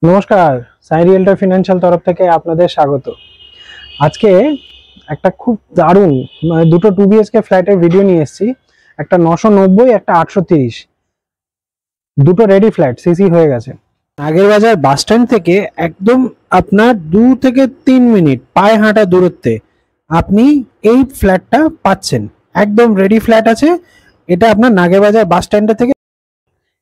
নমস্কার, সাই রিয়েলটার ফিনান্সিয়াল তরফ থেকে আপনাদের স্বাগত। আজকে একটা খুব দারুণ দুটো 2 বিএচকে ফ্ল্যাটের ভিডিও নিয়ে এসেছি। একটা 990, একটা 830, দুটো রেডি ফ্ল্যাট সিসি হয়ে গেছে। নাগেরবাজার বাস স্ট্যান্ড থেকে একদম আপনার 2 থেকে 3 মিনিট পায়ে হাঁটা দূরত্বে আপনি এই ফ্ল্যাটটা পাচ্ছেন। একদম রেডি ফ্ল্যাট আছে। এটা আপনার নাগেরবাজার বাস স্ট্যান্ডের থেকে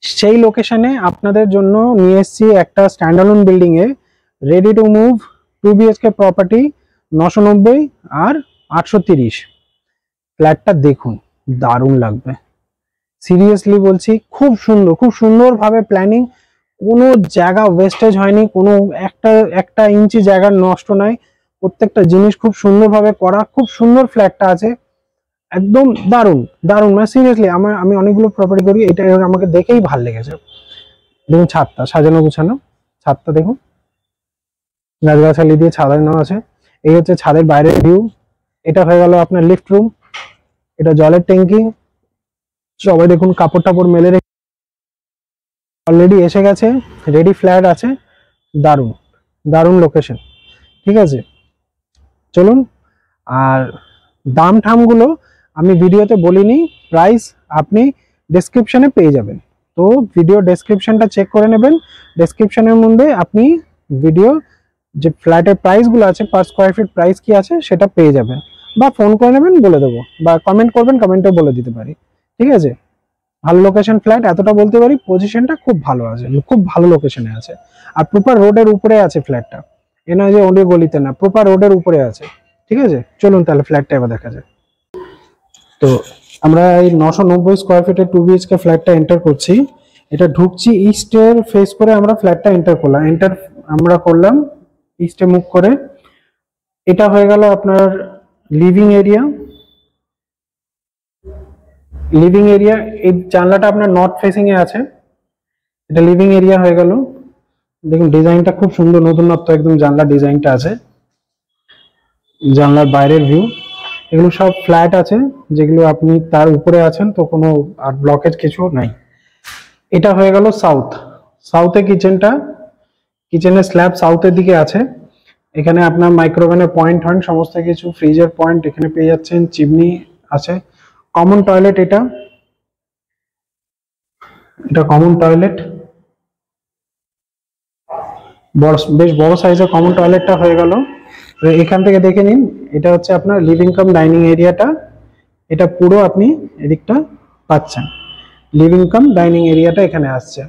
সেই লোকেশনে আপনাদের জন্য নিয়ে এসেছি একটা standalone building A ready to move 2 বিএচকে property 990 আর 830। ফ্ল্যাটটা দেখুন, দারুণ লাগবে, সিরিয়াসলি বলছি। খুব সুন্দরভাবে প্ল্যানিং, কোনো জায়গা ওয়েস্টেজ হয়নি, কোনো একটা ইঞ্চি জায়গা নষ্ট নাই। প্রত্যেকটা জিনিস খুব সুন্দরভাবে করা, খুব সুন্দর ফ্ল্যাটটা আছে। একদম দারুণ দারুণ, মানে সিরিয়াসলি আমি অনেকগুলো প্রপার্টি করি, এটা আমাকে দেখেই ভালো লেগেছে। দেখুন ছাদটা সাজানো গুছানো, ছাদটা দেখুন, গাছগাছালি দিয়ে ছাদানো আছে। এই হচ্ছে ছাদের বাইরের ভিউ। এটা হয়ে গেল আপনার লিফট রুম, এটা জলের ট্যাঙ্কি। সবাই দেখুন কাপড় টাপড় মেলে রেখে অলরেডি এসে গেছে, রেডি ফ্ল্যাট আছে। দারুণ দারুণ লোকেশন, ঠিক আছে। চলুন, আর দাম ঠামগুলো আমি ভিডিওতে বলিনি, প্রাইস আপনি ডেসক্রিপশনে পেয়ে যাবেন। তো ভিডিও ডেসক্রিপশনটা চেক করে নেবেন। ডেসক্রিপশনের মধ্যে আপনি ভিডিও যে ফ্ল্যাটের প্রাইসগুলো আছে, পার স্কোয়ার ফিট প্রাইস কি আছে সেটা পেয়ে যাবেন, বা ফোন করে নেবেন, বলে দেবো, বা কমেন্ট করবেন, কমেন্টে বলে দিতে পারি, ঠিক আছে। ভালো লোকেশন ফ্ল্যাট, এতটা বলতে পারি। পজিশনটা খুব ভালো আছে, খুব ভালো লোকেশনে আছে, আর প্রপার রোডের উপরে আছে ফ্ল্যাটটা। এ নয় যে অন্য গলিতে না, প্রপার রোডের উপরে আছে, ঠিক আছে। চলুন তাহলে ফ্ল্যাটটা এবার দেখা যায়। তো আমরা এই 990 স্কোয়ার ফিটের 2 বিএচকে ফ্ল্যাটটা এন্টার করছি। এটা ঢুকছি, ইস্টের ফেস করে আমরা ফ্ল্যাটটা এন্টার করলাম ইস্টে মুখ করে। এটা হয়ে গেল আপনার লিভিং এরিয়া। এই জানলাটা আপনার নর্থ ফেসিং এ আছে। এটা লিভিং এরিয়া হয়ে গেল। দেখুন ডিজাইনটা খুব সুন্দর, নতুনত্ব একদম জানলার ডিজাইনটা আছে। জানলার বাইরের ভিউ, এগুলো সব ফ্ল্যাট আছে যেগুলো আপনি তার উপরে আছেন, তো কোনো আর ব্লকেজ কিছু নাই। এটা হয়ে গেল সাউথে কিচেনের স্ল্যাব সাউথের দিকে আছে। এখানে আপনার মাইক্রোওভেনের পয়েন্ট সমস্ত কিছু, ফ্রিজের পয়েন্ট এখানে পেয়ে যাচ্ছেন, চিমনি আছে। কমন টয়লেট, এটা কমন টয়লেট, বেশ বড় সাইজের কমন টয়লেটটা হয়ে গেল। এখান থেকে দেখে নিন, এটা হচ্ছে আপনার লিভিং কাম ডাইনিং এরিয়াটা। এটা পুরো আপনি এদিকটা পাচ্ছেন, লিভিং কাম ডাইনিং এরিয়াটা এখানে আসছে।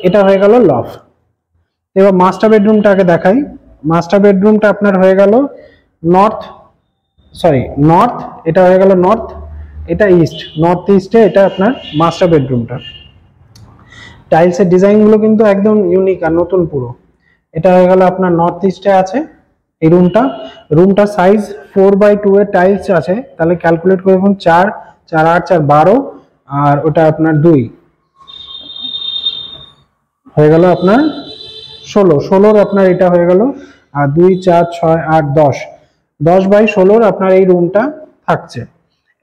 এটা হয়ে গেল লফট। এবার মাস্টার বেডরুমটা আগে দেখাই। মাস্টার বেডরুমটা আপনার হয়ে গেল নর্থ, এটা হয়ে গেল নর্থ, এটা ইস্ট, নর্থ ইস্টে এটা আপনার মাস্টার বেডরুমটা। টাইলসের ডিজাইনগুলো কিন্তু একদম ইউনিক আর নতুন পুরো। এটা হয়ে গেল আপনার নর্থ ইস্টে আছে এই রুমটা সাইজ 4x2 এর টাইলস আছে, তাহলে ক্যালকুলেট করে দেখুন 4 4 8 4 12, আর ওটা আপনার 2 হয়ে গেল আপনার 16 আপনার এটা হয়ে গেল। আর 2 4 6 8 10 10x16 আপনার এই রুমটা থাকছে।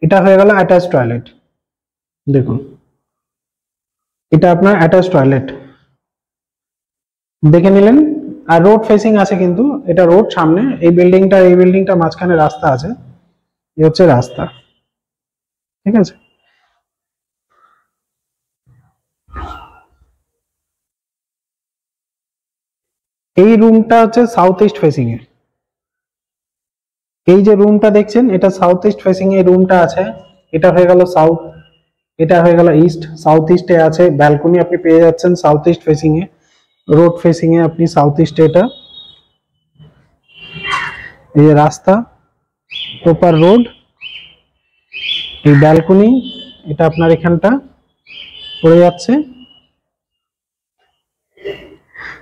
এটা হয়ে গেল অ্যাটাচ টয়লেট। দেখুন এটা আপনার অ্যাটাচ টয়লেট দেখে নিলেন। আর রোড ফেসিং আছে, কিন্তু এটা রোড সামনে। এই বিল্ডিংটা মাঝখানে রাস্তা আছে, এই হচ্ছে রাস্তা, ঠিক আছে। এই রুমটা হচ্ছে সাউথ ইস্ট ফেসিং এ। এই যে রুমটা দেখছেন, এটা সাউথ ইস্ট ফেসিং এ রুমটা আছে। এটা হয়ে গেল সাউথ, এটা হয়ে গেল ইস্ট। সাউথ ইস্টে আছে ব্যালকনি, আপনি পেয়ে যাচ্ছেন সাউথ ইস্ট ফেসিং এ, রোড ফেসিং এ আপনি সাউথ ইস্টে। এটা এই যে রাস্তা, প্রপার রোড, এই ব্যালকনি, এটা আপনার এখানটা পড়ে যাচ্ছে।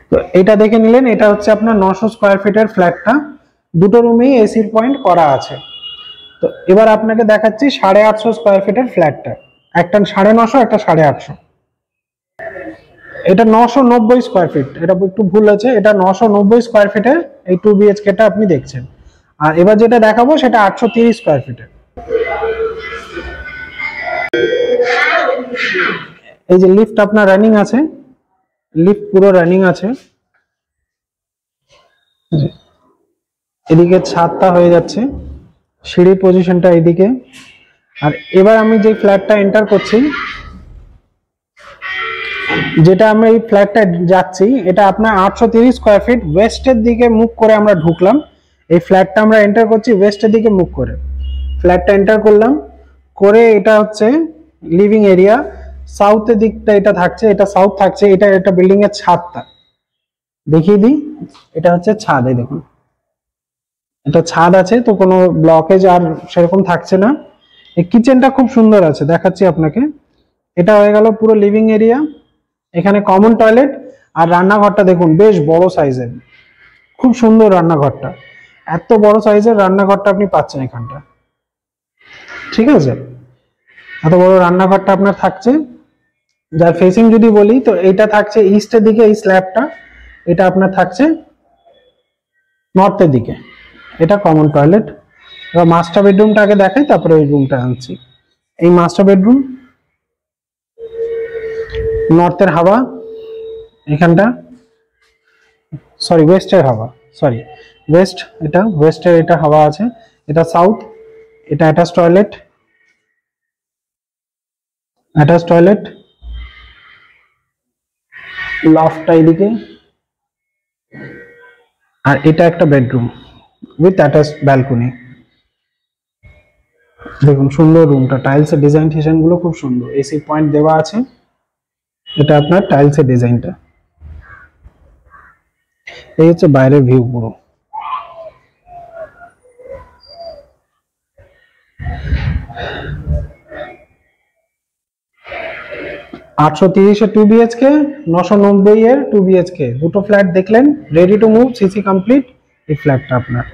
তো এটা দেখে নিলেন, এটা হচ্ছে আপনার 900 স্কোয়ার ফিটের ফ্ল্যাটটা। দুটো রুমেই এসির পয়েন্ট করা আছে। তো এবার আপনাকে দেখাচ্ছি 850 স্কোয়ার ফিটের ফ্ল্যাটটা। একটা 950, একটা 850। এটা 990 স্কোয়ার ফিট, এটা একটু ভুল আছে। এটা 990 স্কোয়ার ফিটের এই 2 বিএচকেটা আপনি দেখছেন। আর এবার যেটা দেখাবো সেটা 830 স্কোয়ার ফিটের। এই যে লিফট আপনার রানিং আছে, লিফট পুরো রানিং আছে। এদিকে ছাদটা হয়ে যাচ্ছে, সিঁড়ির পজিশনটা এদিকে। আর এবার আমি যে ফ্ল্যাটটা এন্টার করছি, যেটা আমরা এই ফ্ল্যাটটা যাচ্ছি, এটা আপনার 830 স্কয়ার ফিট। ওয়েস্টের দিকে মুখ করে আমরা ঢুকলাম। এই ফ্ল্যাটটা আমরা এন্টার করছি ওয়েস্টের দিকে মুখ করে। ফ্ল্যাটটা এন্টার করলাম করে, এটা হচ্ছে লিভিং এরিয়া। সাউথের দিকটা এটা থাকছে, এটা সাউথ থাকছে। এটা বিল্ডিং এর ছাদটা দেখিয়ে দিই। এটা হচ্ছে ছাদ, এই দেখুন এটা ছাদ আছে, তো কোনো ব্লকেজ আর সেরকম থাকছে না। এই কিচেনটা খুব সুন্দর আছে, দেখাচ্ছি আপনাকে। এটা হয়ে গেল পুরো লিভিং এরিয়া। এখানে কমন টয়লেট, আর রান্নাঘরটা দেখুন বেশ বড় সাইজের, খুব সুন্দর রান্নাঘরটা। এত বড় সাইজের রান্নাঘরটা আপনি পাচ্ছেন এখানটা, ঠিক আছে। এত বড় রান্নাঘরটা আপনার থাকছে। যার ফেসিং যদি বলি, তো এটা থাকছে ইস্টের দিকে, এই স্ল্যাবটা। এটা আপনার থাকছে নর্থের দিকে। এটা কমন টয়লেট। এবার মাস্টার বেডরুমটা আগে দেখাই, তারপরে ওই রুমটা আনছি। এই মাস্টার বেডরুম, নর্থের হাওয়া এখানটা, সরি ওয়েস্টের হাওয়া, সরি ওয়েস্ট, এটা ওয়েস্টের এটা হাওয়া আছে। এটা সাউথ। এটা অ্যাটাচ টয়লেট, অ্যাটাচ টয়লেট। লফটটা এদিকে, আর এটা একটা বেডরুম উইথ অ্যাটাচ ব্যালকনি। দেখুন সুন্দর রুমটা, টাইলসের ডিজাইন টিজাইন গুলো খুব সুন্দর। এসি পয়েন্ট দেওয়া আছে। এটা আপনার টাইলসের ডিজাইনটা। এই হচ্ছে বাইরের ভিউ পুরো। $830 এর 2 বিএইচকে, 990 এর 2 বিএইচকে, দুটো ফ্ল্যাট দেখলেন, ready to move, CC complete. এই ফ্ল্যাটটা আপনার